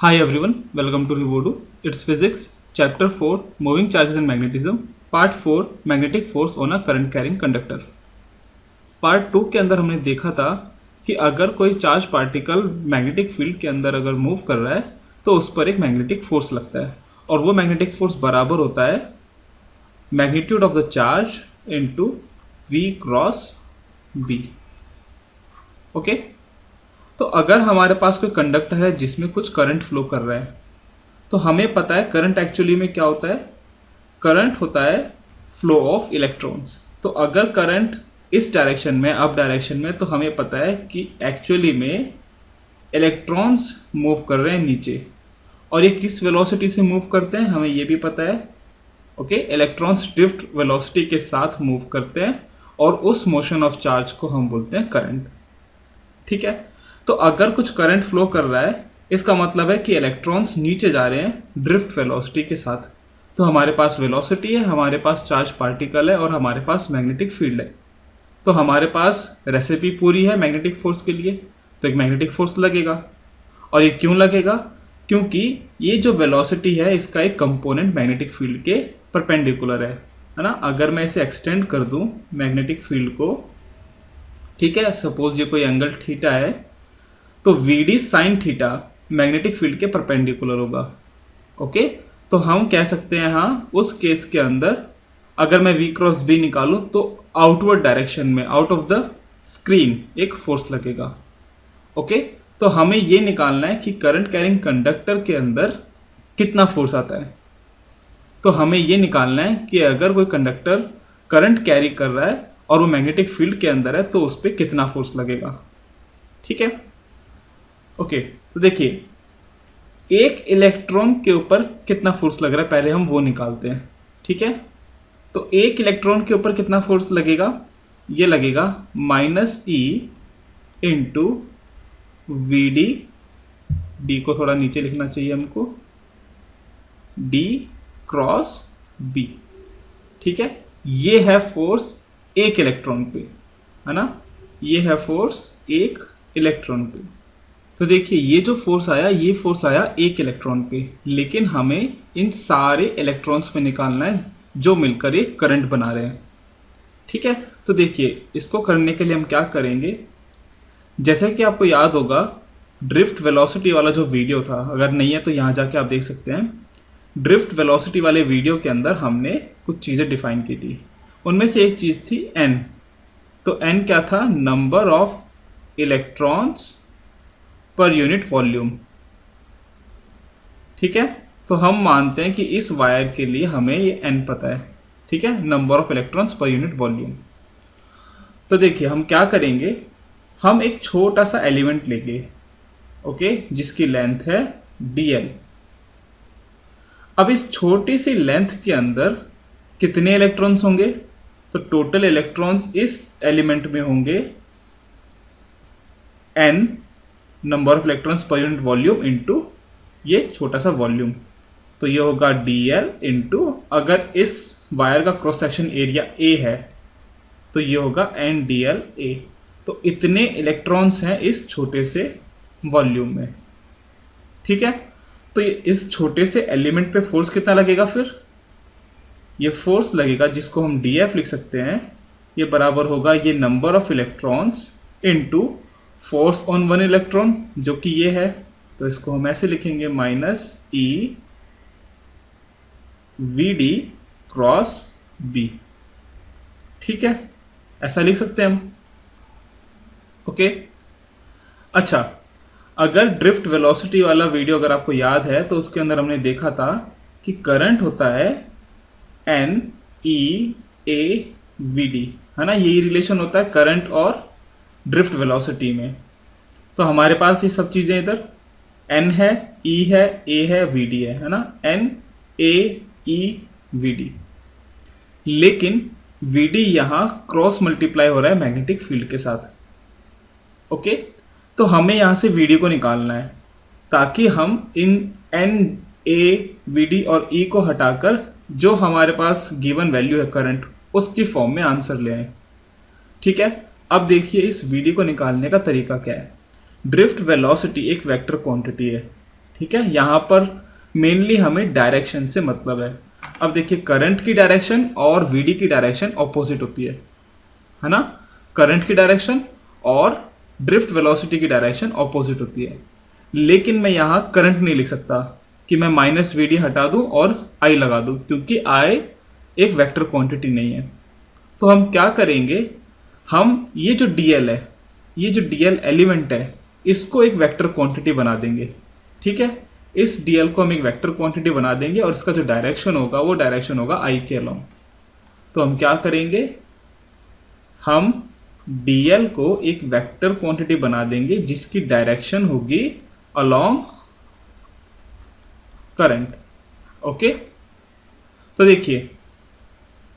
Hi everyone, welcome to Rivodu. It's Physics, Chapter 4 Moving Charges and Magnetism, Part 4 Magnetic Force on a Current Carrying Conductor. Part 2 के अंदर हमने देखा था कि अगर कोई चार्ज पार्टिकल मैग्नेटिक फील्ड के अंदर अगर मूव कर रहा है तो उस पर एक मैग्नेटिक फोर्स लगता है और वो मैग्नेटिक फोर्स बराबर होता है magnitude of the charge into V cross B. Okay, तो अगर हमारे पास कोई कंडक्टर है जिसमें कुछ करंट फ्लो कर रहा है तो हमें पता है करंट एक्चुअली में क्या होता है. करंट होता है फ्लो ऑफ इलेक्ट्रॉन्स. तो अगर करंट इस डायरेक्शन में अप डायरेक्शन में तो हमें पता है कि एक्चुअली में इलेक्ट्रॉन्स मूव कर रहे हैं नीचे और ये किस वेलोसिटी से मूव करते हैं हमें ये भी पता है. ओके, इलेक्ट्रॉन्स ड्रिफ्ट वेलोसिटी के साथ मूव करते हैं और उस मोशन ऑफ चार्ज को हम बोलते हैं करंट. ठीक है, तो अगर कुछ करंट फ्लो कर रहा है इसका मतलब है कि इलेक्ट्रॉन्स नीचे जा रहे हैं ड्रिफ्ट वेलोसिटी के साथ. तो हमारे पास वेलोसिटी है, हमारे पास चार्ज पार्टिकल है और हमारे पास मैग्नेटिक फील्ड है. तो हमारे पास रेसिपी पूरी है मैग्नेटिक फोर्स के लिए. तो एक मैग्नेटिक फोर्स लगेगा. और ये क्यों लगेगा? क्योंकि ये जो वेलोसिटी है इसका एक कंपोनेंट मैग्नेटिक फील्ड के परपेंडिकुलर है ना. अगर मैं इसे एक्सटेंड कर दूं मैग्नेटिक फील्ड को, ठीक है, सपोज ये कोई एंगल थीटा है तो VD sine theta magnetic field के परपेंडिकुलर होगा. ओके, तो हम कह सकते हैं हाँ उस केस के अंदर अगर मैं V क्रॉस B निकालूं तो आउटवर्ड डायरेक्शन में आउट ऑफ द स्क्रीन एक फोर्स लगेगा. ओके, तो हमें ये निकालना है कि करंट कैरिंग कंडक्टर के अंदर कितना फोर्स आता है. तो हमें ये निकालना है कि अगर कोई कंडक्टर करंट कैरी कर रहा है और वो मैग्नेटिक फील्ड के अंदर है तो उस पर कितना फोर्स लगेगा. ठीक है, ओके, तो देखिए एक इलेक्ट्रॉन के ऊपर कितना फोर्स लग रहा है पहले हम वो निकालते हैं. ठीक है, तो एक इलेक्ट्रॉन के ऊपर कितना फोर्स लगेगा, ये लगेगा -E इंटू VD. डी को थोड़ा नीचे लिखना चाहिए हमको, D क्रॉस B. ठीक है, ये है फोर्स एक इलेक्ट्रॉन पे, है ना. ये है फोर्स एक इलेक्ट्रॉन पे. तो देखिए ये जो फोर्स आया ये फोर्स आया एक इलेक्ट्रॉन पे, लेकिन हमें इन सारे इलेक्ट्रॉन्स पे निकालना है जो मिलकर एक करंट बना रहे हैं. ठीक है, तो देखिए इसको करने के लिए हम क्या करेंगे, जैसे कि आपको याद होगा ड्रिफ्ट वेलोसिटी वाला जो वीडियो था, अगर नहीं है तो यहाँ जाके आप देख सकते हैं. ड्रिफ्ट वेलोसिटी वाले वीडियो के अंदर हमने कुछ चीज़ें डिफाइन की थी. उनमें से एक चीज़ थी n. तो n क्या था, number of electrons per unit volume. ठीक है, तो हम मानते हैं कि इस वायर के लिए हमें ये n पता है. ठीक है, number of electrons per unit volume. तो देखिए हम क्या करेंगे, हम एक छोटा सा एलिमेंट लेंगे, ओके, जिसकी लेंथ है dl. अब इस छोटी सी लेंथ के अंदर कितने इलेक्ट्रॉन्स होंगे, तो टोटल इलेक्ट्रॉन्स इस एलिमेंट में होंगे n number of electrons per unit volume into ये छोटा सा वॉल्यूम. तो ये होगा dl इनटू, अगर इस वायर का क्रॉस सेक्शन एरिया a है तो ये होगा n dl a. तो इतने इलेक्ट्रॉन्स हैं इस छोटे से वॉल्यूम में. ठीक है, तो ये इस छोटे से एलिमेंट पे फोर्स कितना लगेगा, फिर ये फोर्स लगेगा जिसको हम df लिख सकते हैं, ये बराबर होगा ये number of electrons into force on one electron जो कि ये है. तो इसको हम ऐसे लिखेंगे -E VD क्रॉस B. ठीक है, ऐसा लिख सकते हैं हम. ओके, अच्छा, अगर ड्रिफ्ट वेलोसिटी वाला वीडियो अगर आपको याद है तो उसके अंदर हमने देखा था कि करंट होता है NEAVD, है ना. यही रिलेशन होता है करंट और ड्रिफ्ट वेलोसिटी में. तो हमारे पास ये सब चीज़ें इधर n है, E है, A है, VD है ना, NAEVD. लेकिन VD यहाँ क्रॉस मल्टीप्लाई हो रहा है मैग्नेटिक फील्ड के साथ. ओके, तो हमें यहाँ से VD को निकालना है ताकि हम इन NAVD और E को हटाकर जो हमारे पास गिवन वैल्यू है करंट उसकी फॉर्म में आंसर ले आए. ठीक है, अब देखिए इस VD को निकालने का तरीका क्या है. ड्रिफ्ट वेलोसिटी एक वेक्टर क्वांटिटी है. ठीक है, यहाँ पर मेनली हमें डायरेक्शन से मतलब है। अब देखिए करंट की डायरेक्शन और वीडी की डायरेक्शन ऑपोजिट होती है ना। करंट की डायरेक्शन और ड्रिफ्ट वेलोसिटी की डायरेक्शन ऑपोजिट होती है। लेकिन मैं यहाँ करंट नहीं लिख सकता कि मैं माइनस वी डी हटा दूँ और आई लगा दूँ, क्योंकि आई एक वेक्टर क्वांटिटी नहीं है। तो हम क्या करेंगे, हम ये जो डी एल है, ये जो डी एल एलिमेंट है, इसको एक वेक्टर क्वांटिटी बना देंगे। ठीक है, इस डी एल को हम एक वेक्टर क्वांटिटी बना देंगे और इसका जो डायरेक्शन होगा वो डायरेक्शन होगा आई के अलोंग। तो हम क्या करेंगे, हम dl को एक वेक्टर क्वांटिटी बना देंगे जिसकी डायरेक्शन होगी अलोंग करंट। ओके, तो देखिए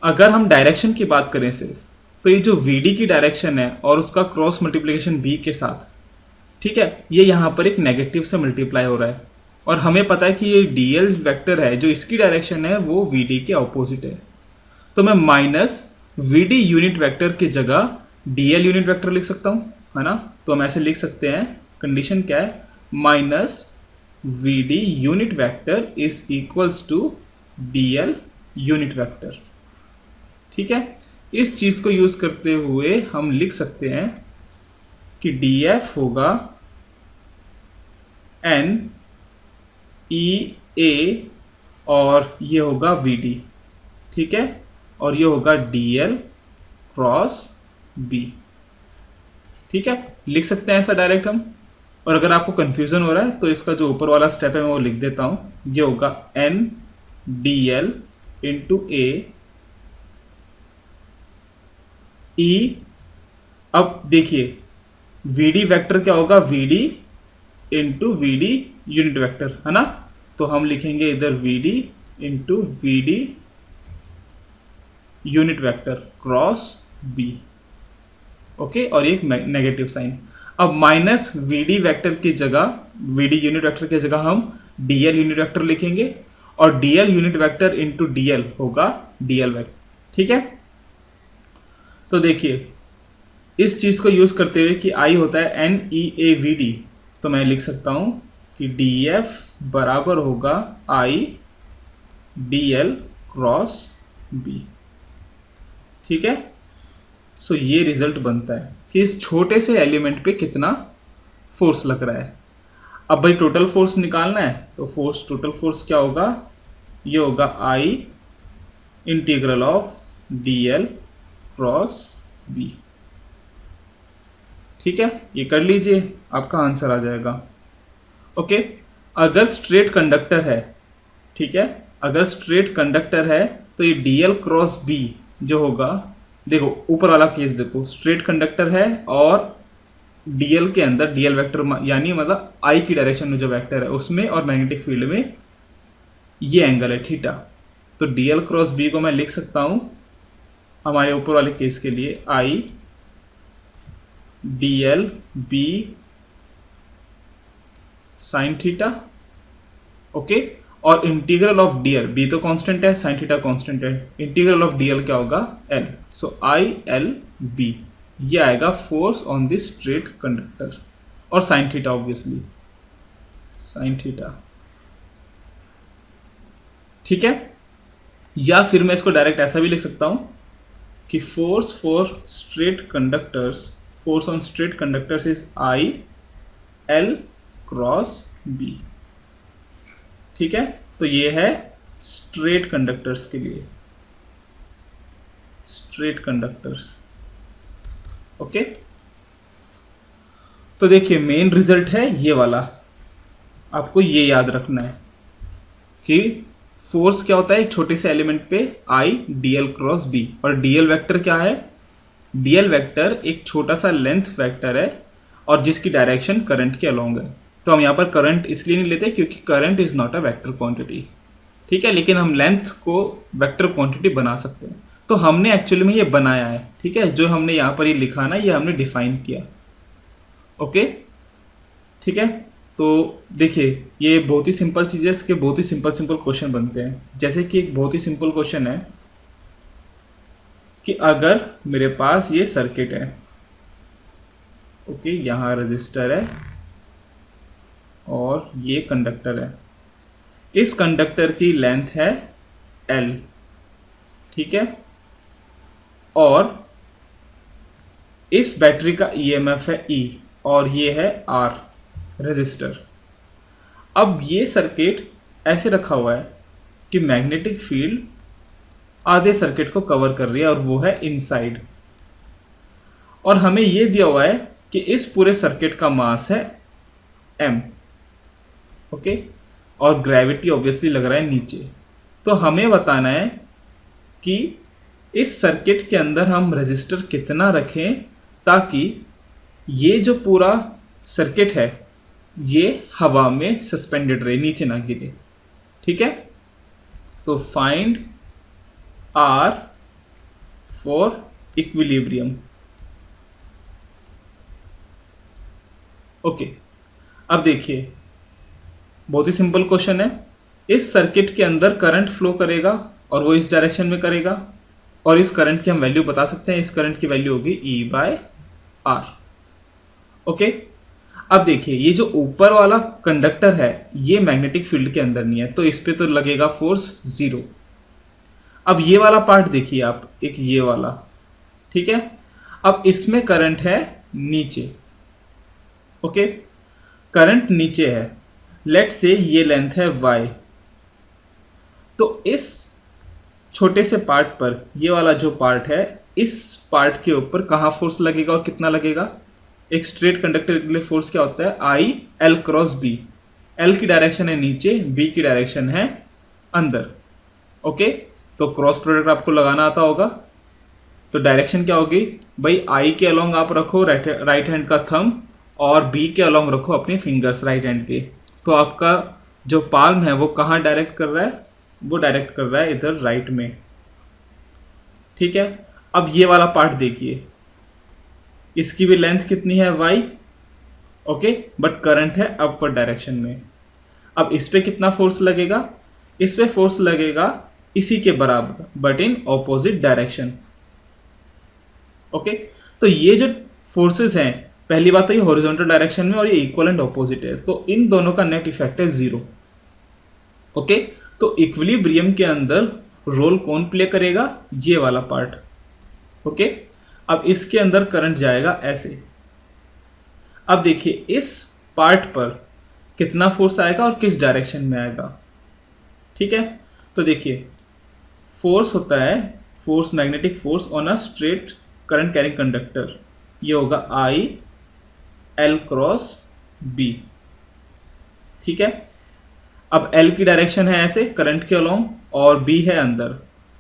अगर हम डायरेक्शन की बात करें सिर्फ, तो ये जो vd की डायरेक्शन है और उसका क्रॉस मल्टीप्लिकेशन b के साथ, ठीक है, ये यहाँ पर एक नेगेटिव से मल्टीप्लाई हो रहा है और हमें पता है कि ये dl वेक्टर है जो इसकी डायरेक्शन है वो vd के ऑपोजिट है। तो मैं माइनस vd यूनिट वेक्टर की जगह dl यूनिट वेक्टर लिख सकता हूँ, है ना। तो हम ऐसे लिख सकते हैं, कंडीशन क्या है, minus vd unit vector is equals to dl unit vector. ठीक है, इस चीज़ को यूज़ करते हुए हम लिख सकते हैं कि df होगा n e a और ये होगा vd, ठीक है, और ये होगा dl क्रॉस b। ठीक है, लिख सकते हैं ऐसा डायरेक्ट हम। और अगर आपको कंफ्यूजन हो रहा है तो इसका जो ऊपर वाला स्टेप है मैं वो लिख देता हूँ। ये होगा n dl into a e। अब देखिए vd वेक्टर क्या होगा, vd into vd unit vector, है ना। तो हम लिखेंगे इधर vd into vd unit vector cross b। Okay, और एक नेगेटिव साइन। अब माइनस vd वेक्टर की जगह, vd यूनिट वेक्टर की जगह हम dl यूनिट वेक्टर लिखेंगे और dl unit vector into dl होगा dl वेक्टर। ठीक है, तो देखिए इस चीज़ को यूज़ करते हुए कि i होता है n e a v d, तो मैं लिख सकता हूँ कि df बराबर होगा i dl क्रॉस b। ठीक है, सो ये रिजल्ट बनता है कि इस छोटे से एलिमेंट पे कितना फोर्स लग रहा है। अब भाई टोटल फोर्स निकालना है, तो फोर्स, टोटल फोर्स क्या होगा, ये होगा i integral of dl cross b। ठीक है, ये कर लीजिए, आपका आंसर आ जाएगा। ओके, अगर स्ट्रेट कंडक्टर है, ठीक है, अगर स्ट्रेट कंडक्टर है तो ये dl क्रॉस b जो होगा, देखो ऊपर वाला केस देखो, स्ट्रेट कंडक्टर है और dl के अंदर dl वेक्टर यानी मतलब i की डायरेक्शन में जो वेक्टर है उसमें और मैग्नेटिक फील्ड में ये एंगल है थीटा। तो dl क्रॉस b को मैं लिख सकता हूँ हमारे ऊपर वाले केस के लिए i dl b sine theta. Okay, और इंटीग्रल ऑफ dl, b तो कांस्टेंट है, साइन थीटा कांस्टेंट है, इंटीग्रल ऑफ dl क्या होगा, l। So i l b, ये आएगा force on this straight conductor, और sine theta obviously, sine theta. ठीक है, या फिर मैं इसको डायरेक्ट ऐसा भी लिख सकता हूं कि force for straight conductors, force on straight conductors is i l cross b। ठीक है, तो ये है स्ट्रेट कंडक्टर्स के लिए, स्ट्रेट कंडक्टर्स। ओके, तो देखिए मेन रिजल्ट है ये वाला, आपको ये याद रखना है कि फोर्स क्या होता है एक छोटे से एलिमेंट पे i dl क्रॉस b, और dl वेक्टर क्या है, dl वेक्टर एक छोटा सा लेंथ वेक्टर है और जिसकी डायरेक्शन करंट के अलोंग है। तो हम यहाँ पर करंट इसलिए नहीं लेते क्योंकि current is not a vector quantity. ठीक है, लेकिन हम लेंथ को वेक्टर क्वांटिटी बना सकते हैं। तो हमने एक्चुअली में ये बनाया है। ठीक है, जो हमने यहाँ पर ये लिखा ना, ये हमने डिफाइन किया। ओके, ठीक है, तो देखिए ये बहुत ही सिंपल चीज़ है, इसके बहुत ही सिंपल क्वेश्चन बनते हैं। जैसे कि एक बहुत ही सिंपल क्वेश्चन है कि अगर मेरे पास ये सर्किट है, ओके, यहाँ रजिस्टर है, और ये कंडक्टर है। इस कंडक्टर की लेंथ है L, ठीक है, और इस बैटरी का EMF है E और ये है R रेजिस्टर। अब ये सर्किट ऐसे रखा हुआ है कि मैग्नेटिक फील्ड आधे सर्किट को कवर कर रही है और वो है इनसाइड, और हमें ये दिया हुआ है कि इस पूरे सर्किट का मास है M, ओके, और ग्रेविटी ऑब्वियसली लग रहा है नीचे। तो हमें बताना है कि इस सर्किट के अंदर हम रेजिस्टर कितना रखें ताकि ये जो पूरा सर्किट है ये हवा में सस्पेंडेड रहे, नीचे ना गिरे, ठीक है। तो find R for equilibrium. Okay, अब देखिए बहुत ही सिंपल क्वेश्चन है। इस सर्किट के अंदर करंट फ्लो करेगा और वो इस डायरेक्शन में करेगा, और इस करंट की हम वैल्यू बता सकते हैं। इस करंट की वैल्यू होगी E/R, ओके। अब देखिए ये जो ऊपर वाला कंडक्टर है ये मैग्नेटिक फील्ड के अंदर नहीं है, तो इस पे तो लगेगा फोर्स 0। अब ये वाला पार्ट देखिए आप, एक ये वाला, ठीक है। अब इसमें करंट है नीचे, ओके, करंट नीचे है। लेट से ये लेंथ है y, तो इस छोटे से पार्ट पर ये वाला जो पार्ट है, इस पार्ट के ऊपर कहाँ फोर्स लगेगा और कितना लगेगा। एक स्ट्रेट कंडक्टर के लिए फोर्स क्या होता है, I/L क्रॉस B। L की डायरेक्शन है नीचे, B की डायरेक्शन है अंदर, ओके। तो क्रॉस प्रोडक्ट आपको लगाना आता होगा। तो डायरेक्शन क्या होगी भाई, I के अलोंग आप रखो राइट हैंड का थंब, और B के अलोंग रखो अपने फिंगर्स राइट हैंड के। तो आपका जो पाल्म है वो कहाँ डायरेक्ट कर रहा है, वो डायरेक्ट कर रहा है इधर राइट में, ठीक है। अब ये वाला पार्ट देखिए, इसकी भी लेंथ कितनी है y, ओके, बट करंट है अपवर्ड डायरेक्शन में। अब इस पे कितना फोर्स लगेगा, इस पे फोर्स लगेगा इसी के बराबर but in opposite direction, okay. तो ये जो फोर्सेस हैं, पहली बात तो ये हॉरिजॉन्टल डायरेक्शन में और ये इक्वल एंड ऑपोजिट है, तो इन दोनों का नेट इफेक्ट है 0, ओके। तो इक्विलिब्रियम के अंदर रोल कौन प्ले करेगा, ये वाला पार्ट, ओके। अब इसके अंदर करंट जाएगा ऐसे। अब देखिए इस पार्ट पर कितना फोर्स आएगा और किस डायरेक्शन में आएगा, ठीक है। तो देखिए फोर्स होता है force, magnetic force on a straight current carrying conductor, ये होगा I/L क्रॉस B, ठीक है। अब L की डायरेक्शन है ऐसे करंट के अलोंग और B है अंदर,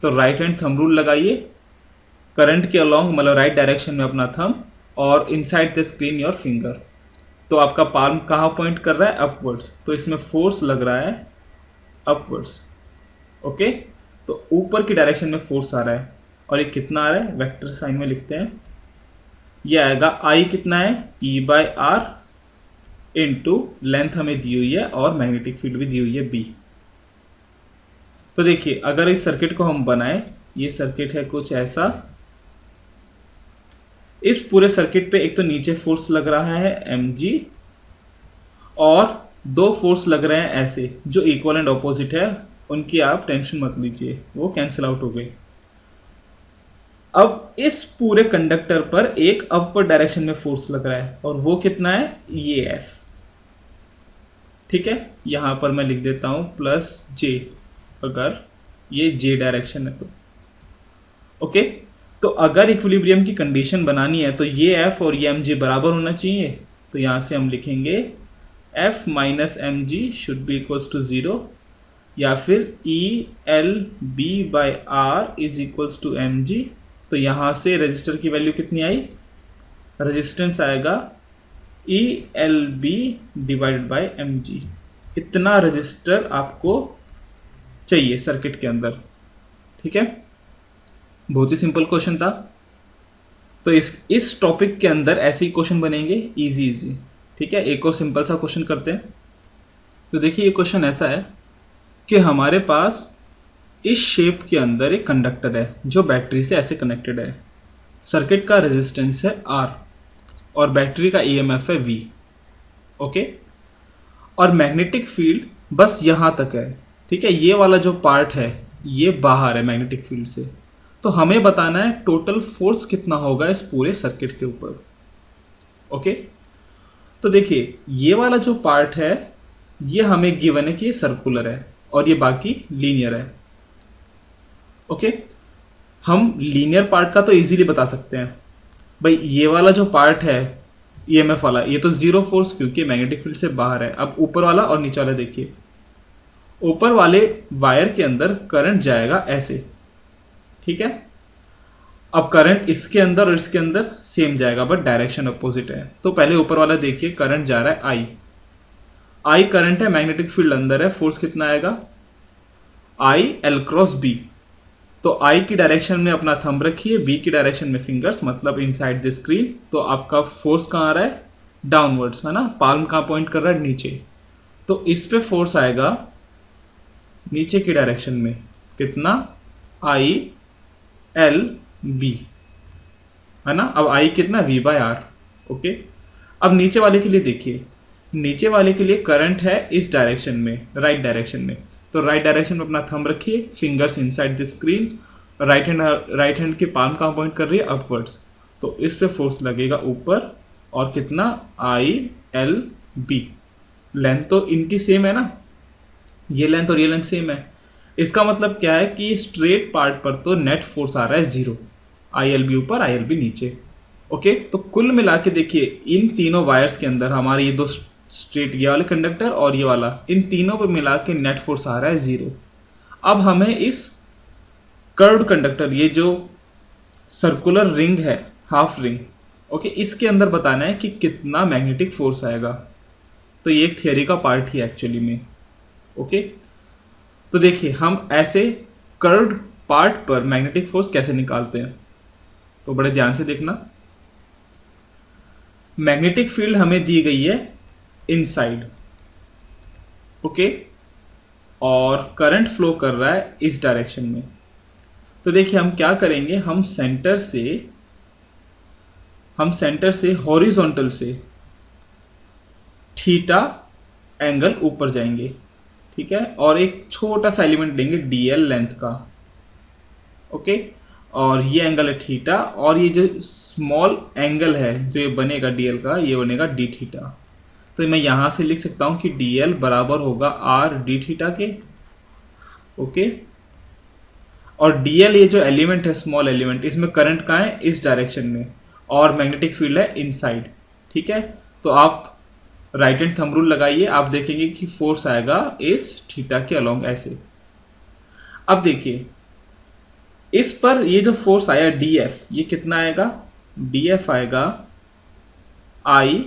तो राइट हैंड थंब रूल लगाइए, करंट के अलोंग मतलब राइट डायरेक्शन में अपना थंब, और inside the screen your finger. तो आपका पाल्म कहाँ पॉइंट कर रहा है, अपवर्ड्स, तो इसमें फोर्स लग रहा है अपवर्ड्स, ओके। तो ऊपर की डायरेक्शन में फोर्स आ रहा है, और ये कितना आ रहा है, वेक्टर साइन में लिखते हैं, ये आएगा I कितना है, E/R इंटू लेंथ हमें दी हुई है और मैग्नेटिक फील्ड भी दी हुई है B। तो देखिए अगर इस सर्किट को हम बनाएं, ये सर्किट है कुछ ऐसा। इस पूरे सर्किट पे एक तो नीचे फोर्स लग रहा है mg, और दो फोर्स लग रहे हैं ऐसे जो इक्वल एंड ऑपोजिट है, उनकी आप टेंशन मत लीजिए, वो कैंसिल आउट हो गए। अब इस पूरे कंडक्टर पर एक अपवर्ड डायरेक्शन में फोर्स लग रहा है, और वो कितना है, ये F, ठीक है। यहां पर मैं लिख देता हूं +J, अगर ये J डायरेक्शन है तो, ओके। तो अगर इक्विलिब्रियम की कंडीशन बनानी है तो ये F और ये mg बराबर होना चाहिए, तो यहां से हम लिखेंगे F minus mg should be equals to 0, या फिर ELB/R is equals to mg। तो यहाँ से रेजिस्टर की वैल्यू कितनी आई, रेजिस्टेंस आएगा ELB/mg। इतना रेजिस्टर आपको चाहिए सर्किट के अंदर, ठीक है। बहुत ही सिंपल क्वेश्चन था। तो इस टॉपिक के अंदर ऐसे ही क्वेश्चन बनेंगे इजी, ठीक है। एक और सिंपल सा क्वेश्चन करते हैं। तो देखिए ये क्वेश्चन ऐसा है कि हमारे पास इस शेप के अंदर एक कंडक्टर है जो बैटरी से ऐसे कनेक्टेड है। सर्किट का रेजिस्टेंस है R और बैटरी का EMF है V, ओके। और मैग्नेटिक फील्ड बस यहाँ तक है, ठीक है। ये वाला जो पार्ट है ये बाहर है मैग्नेटिक फील्ड से। तो हमें बताना है टोटल फोर्स कितना होगा इस पूरे सर्किट के ऊपर। ओके, तो देखिए ये वाला जो पार्ट है ये हमें गिवन है कि ये सर्कुलर है और ये बाकी लीनियर है। ओके, हम लीनियर पार्ट का तो इजीली बता सकते हैं भाई। ये वाला जो पार्ट है ईएमएफ वाला, ये तो जीरो फोर्स क्योंकि मैग्नेटिक फील्ड से बाहर है। अब ऊपर वाला और नीचे वाला देखिए, ऊपर वाले वायर के अंदर करंट जाएगा ऐसे, ठीक है। अब करंट इसके अंदर और इसके अंदर सेम जाएगा बट डायरेक्शन अपोजिट है। तो पहले ऊपर वाला देखिए, करंट जा रहा है आई, आई करंट है, मैग्नेटिक फील्ड अंदर है, फोर्स कितना आएगा आई एल क्रॉस बी। तो आई की डायरेक्शन में अपना थंब रखिए, बी की डायरेक्शन में फिंगर्स, मतलब इनसाइड द स्क्रीन। तो आपका फोर्स कहाँ आ रहा है डाउनवर्ड्स, है ना। पाल्म कहाँ पॉइंट कर रहा है नीचे, तो इस पे फोर्स आएगा नीचे की डायरेक्शन में, कितना आई एल बी, है ना। अब आई कितना वी बाय आर। ओके, अब नीचे वाले के लिए देखिए, नीचे वाले के लिए करंट है इस डायरेक्शन में, राइट डायरेक्शन में। तो राइट डायरेक्शन में अपना थंब रखिए, fingers inside the screen, right hand की पाल्म कहाँ पॉइंट कर रही है अपवर्ड्स। तो इस पे फोर्स लगेगा ऊपर और कितना आई एल बी। लेंथ तो इनकी सेम है ना, ये लेंथ और ये लेंथ सेम है। इसका मतलब क्या है कि स्ट्रेट पार्ट पर तो नेट फोर्स आ रहा है जीरो, आई एल बी ऊपर आई एल बी नीचे। ओके, तो कुल मिला के देखिए इन तीनों वायर्स के अंदर हमारे ये दो स्ट्रेट, ये वाले कंडक्टर और ये वाला, इन तीनों पर मिला के नेट फोर्स आ रहा है जीरो। अब हमें इस कर्व्ड कंडक्टर, ये जो सर्कुलर रिंग है, हाफ रिंग, ओके, इसके अंदर बताना है कि कितना मैग्नेटिक फोर्स आएगा। तो ये एक थियरी का पार्ट ही एक्चुअली में। ओके, तो देखिए हम ऐसे कर्व्ड पार्ट पर मैग्नेटिक फोर्स कैसे निकालते हैं, तो बड़े ध्यान से देखना। मैग्नेटिक फील्ड हमें दी गई है इनसाइड, ओके, और करंट फ्लो कर रहा है इस डायरेक्शन में। तो देखिए हम क्या करेंगे, हम सेंटर से हॉरिजॉन्टल से थीटा एंगल ऊपर जाएंगे, ठीक है, और एक छोटा सा एलिमेंट लेंगे डीएल लेंथ का। ओके, और ये एंगल है थीटा, और ये जो स्मॉल एंगल है जो ये बनेगा डीएल का, ये बनेगा डी थीटा। तो मैं यहाँ से लिख सकता हूँ कि डीएल बराबर होगा आर डी थीटा के। ओके, और डीएल ये जो एलिमेंट है, स्मॉल एलिमेंट, इसमें करंट कहाँ है इस डायरेक्शन में, और मैग्नेटिक फील्ड है इनसाइड, ठीक है। तो आप राइट हैंड थंब रूल लगाइए, आप देखेंगे कि फोर्स आएगा इस थीटा के अलोंग ऐसे। अब देखिए इस पर ये जो फोर्स आया डीएफ, ये कितना आएगा, डीएफ आएगा I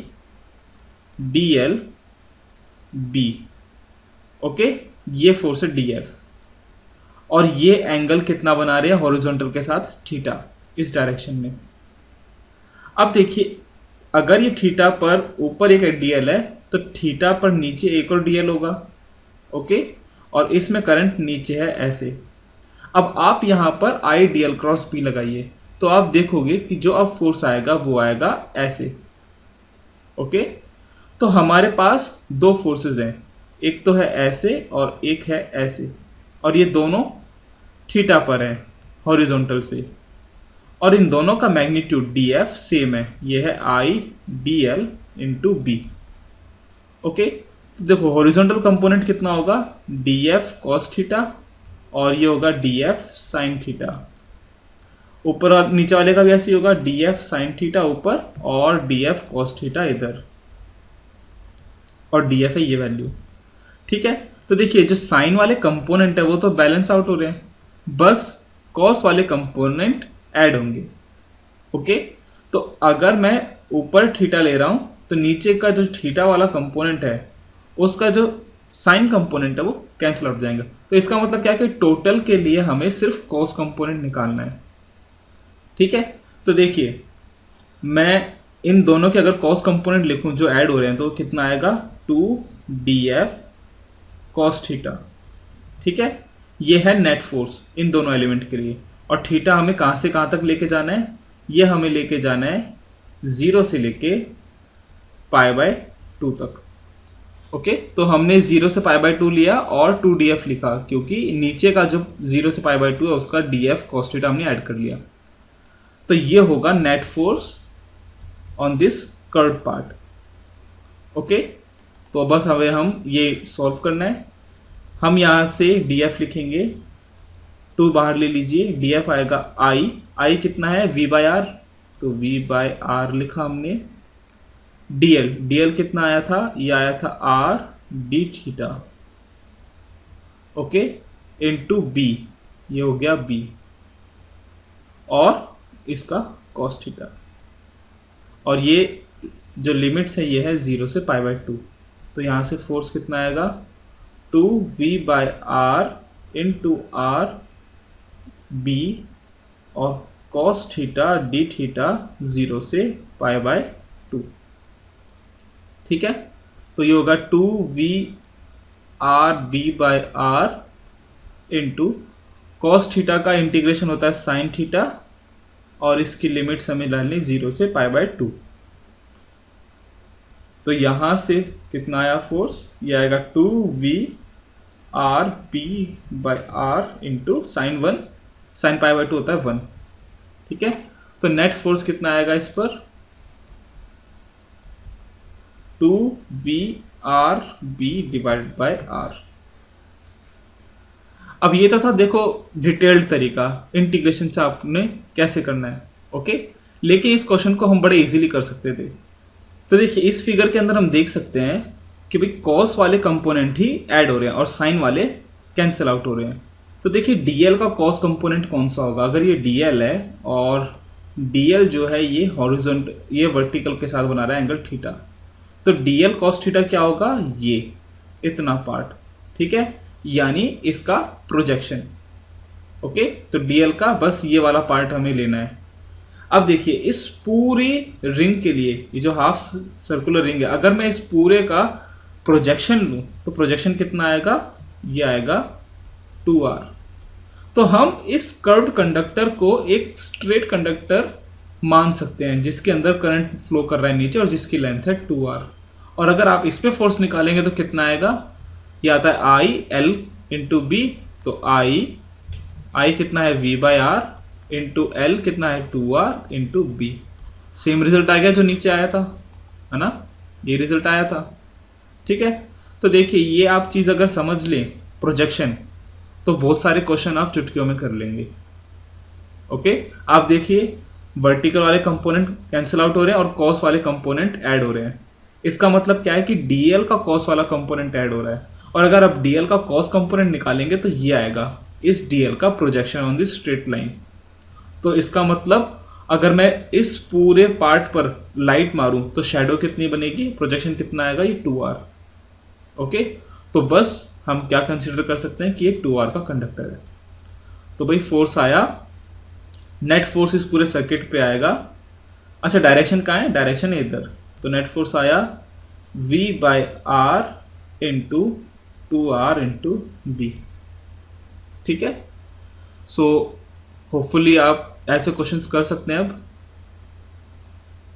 D L B. Okay, ये फोर्स है डीएफ, और ये एंगल कितना बना रहे हैं हॉरिजॉन्टल के साथ थीटा इस डायरेक्शन में। अब देखिए अगर ये थीटा पर ऊपर एक डीएल है तो थीटा पर नीचे एक और डीएल होगा, ओके, और इसमें करंट नीचे है ऐसे। अब आप यहाँ पर I D L cross B लगाइए तो आप देखोगे कि जो अब फोर्स आएगा वो आएगा ऐसे। ओके, तो हमारे पास दो फोर्सेस हैं, एक तो है ऐसे और एक है ऐसे, और ये दोनों थीटा पर हैं हॉरिजॉन्टल से, और इन दोनों का मैग्नीट्यूड डी एफ सेम है, ये है I D L into B. Okay, तो देखो हॉरिजॉन्टल कंपोनेंट कितना होगा डी एफ कॉस थीटा, और ये होगा डी एफ साइन थीटा। ऊपर और नीचे वाले का भी ऐसे ही होगा, डी एफ साइन थीटा ऊपर और डी एफ कॉस थीटा इधर, और डी एफ है ये वैल्यू, ठीक है। तो देखिए जो साइन वाले कंपोनेंट है वो तो बैलेंस आउट हो रहे हैं, बस कॉस वाले कंपोनेंट ऐड होंगे। ओके, तो अगर मैं ऊपर थीटा ले रहा हूँ तो नीचे का जो थीटा वाला कंपोनेंट है उसका जो साइन कंपोनेंट है वो कैंसिल आउट जाएगा। तो इसका मतलब क्या है कि टोटल के लिए हमें सिर्फ कॉस कंपोनेंट निकालना है, ठीक है। तो देखिए मैं इन दोनों के अगर कॉस कंपोनेंट लिखूं जो ऐड हो रहे हैं तो कितना आएगा 2df कॉस थीटा, ठीक है। ये है नेट फोर्स इन दोनों एलिमेंट के लिए, और थीटा हमें कहाँ से कहाँ तक लेके जाना है, ये हमें लेके जाना है 0 से लेके π/2 तक। ओके, तो हमने 0 से पाई बाय 2 लिया और 2df लिखा, क्योंकि नीचे का जो 0 से पाई बाय 2 है उसका df cos थीटा हमने ऐड कर लिया। तो ये होगा net force on this curve part. Okay, तो बस हमें हम ये सॉल्व करना है। हम यहाँ से df लिखेंगे, 2 बाहर ले लीजिए, df आएगा i कितना है v बाय आर, तो v बाय आर लिखा हमने। dl कितना आया था, ये आया था r d theta, okay, into b, ये हो गया b, और इसका cos थीटा, और ये जो लिमिट्स है ये है 0 से पाई बाय 2। तो यहाँ से फोर्स कितना आएगा, 2v by R into R B, और cos थीटा d थीटा 0 से पाई बाय 2। ठीक है, तो ये होगा 2v R B by R into cos theta का इंटीग्रेशन होता है साइन थीटा, और इसकी लिमिट्स हमें डालनी 0 से पाई बाय 2। तो यहां से कितना आया फोर्स, ये आएगा 2v R B by R into sine 1, sine pi by 2 होता है 1। ठीक है, तो नेट फोर्स कितना आएगा इस पर, 2v R B divided by R. अब ये तो था देखो डिटेल्ड तरीका इंटीग्रेशन से आपने कैसे करना है। ओके, लेकिन इस क्वेश्चन को हम बड़े इजीली कर सकते थे। तो देखिए इस फिगर के अंदर हम देख सकते हैं कि भाई कॉस वाले कंपोनेंट ही ऐड हो रहे हैं और साइन वाले कैंसिल आउट हो रहे हैं। तो देखिए डीएल का कॉस कंपोनेंट कौन सा होगा, अगर ये डीएल है और डीएल जो है ये हॉरिजॉन्टल, ये वर्टिकल के साथ बना रहा है एंगल थीटा, तो डीएल कॉस थीटा क्या होगा, ये इतना पार्ट। ठीक है, यानी इसका प्रोजेक्शन। ओके, तो डीएल का बस ये वाला पार्ट हमें लेना है। अब देखिए इस पूरी रिंग के लिए, ये जो हाफ सर्कुलर रिंग है, अगर मैं इस पूरे का प्रोजेक्शन लूं तो प्रोजेक्शन कितना आएगा, ये आएगा 2r। तो हम इस कर्व्ड कंडक्टर को एक स्ट्रेट कंडक्टर मान सकते हैं जिसके अंदर करंट फ्लो कर रहा है नीचे और जिसकी लेंथ है 2r। और अगर आप इस पे फोर्स निकालेंगे तो कितना आएगा, ये आता है आई एल इंटू बी, तो आई कितना है v by R into L कितना है 2r into B. Same result आ गया जो नीचे आया था, है ना, ये रिजल्ट आया था। ठीक है, तो देखिए ये आप चीज़ अगर समझ लें प्रोजेक्शन, तो बहुत सारे क्वेश्चन आप चुटकियों में कर लेंगे। ओके, आप देखिए वर्टिकल वाले कंपोनेंट कैंसिल आउट हो रहे हैं और कॉस वाले कंपोनेंट ऐड हो रहे हैं। इसका मतलब क्या है कि डीएल का कॉस वाला कंपोनेंट ऐड हो रहा है, और अगर आप डीएल का कॉस कंपोनेंट निकालेंगे तो ये आएगा इस डीएल का projection on this straight line. तो इसका मतलब अगर मैं इस पूरे पार्ट पर लाइट मारूं तो शैडो कितनी बनेगी, प्रोजेक्शन कितना आएगा, ये 2r। ओके, तो बस हम क्या कंसिडर कर सकते हैं कि ये 2r का कंडक्टर है। तो भाई फोर्स आया, नेट फोर्स इस पूरे सर्किट पे आएगा। अच्छा डायरेक्शन कहाँ है, डायरेक्शन है इधर, तो नेट फोर्स आया v by R into 2r into B. ठीक है, सो होपफुली आप ऐसे क्वेश्चंस कर सकते हैं अब।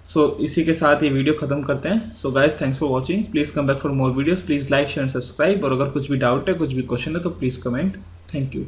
सो इसी के साथ ये वीडियो खत्म करते हैं। So guys thanks for watching, please come back for more videos, please like share and subscribe, और अगर कुछ भी डाउट है, कुछ भी क्वेश्चन है तो प्लीज़ कमेंट। Thank you.